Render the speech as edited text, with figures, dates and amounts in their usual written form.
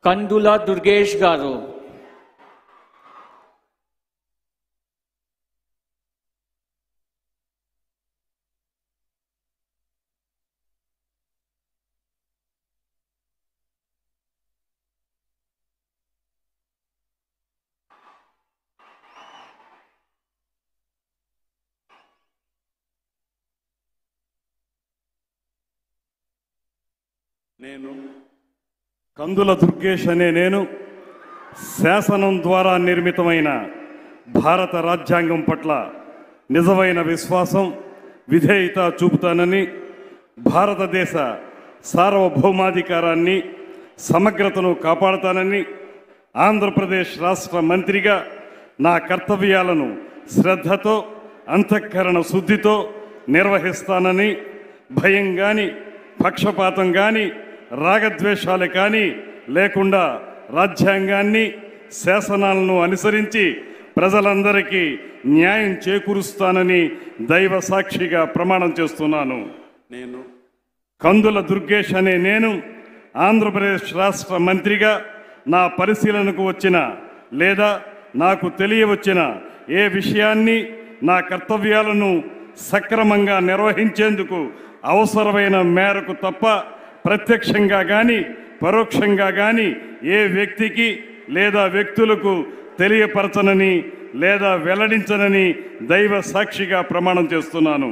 కందుల దుర్గేష్ గారు. నేను కందుల దుర్గేష్ అనే నేను శాసనం ద్వారా నిర్మితమైన భారత రాజ్యాంగం పట్ల నిజమైన విశ్వాసం విధేయత చూపుతానని, భారతదేశ సార్వభౌమాధికారాన్ని సమగ్రతను కాపాడుతానని, ఆంధ్రప్రదేశ్ రాష్ట్ర మంత్రిగా నా కర్తవ్యాలను శ్రద్ధతో అంతఃకరణ శుద్ధితో నిర్వహిస్తానని, భయం కానీ పక్షపాతం కానీ రాగద్వేషాలు కానీ లేకుండా రాజ్యాంగాన్ని శాసనాలను అనుసరించి ప్రజలందరికీ న్యాయం చేకూరుస్తానని దైవ సాక్షిగా ప్రమాణం చేస్తున్నాను. నేను కందుల దుర్గేష్ అనే నేను ఆంధ్రప్రదేశ్ రాష్ట్ర మంత్రిగా నా పరిశీలనకు వచ్చిన లేదా నాకు తెలియవచ్చిన ఏ విషయాన్ని నా కర్తవ్యాలను సక్రమంగా నిర్వహించేందుకు అవసరమైన మేరకు తప్ప ప్రత్యక్షంగా కానీ పరోక్షంగా కానీ ఏ వ్యక్తికి లేదా వ్యక్తులకు తెలియపరచనని లేదా వెల్లడించనని దైవ సాక్షిగా ప్రమాణం చేస్తున్నాను.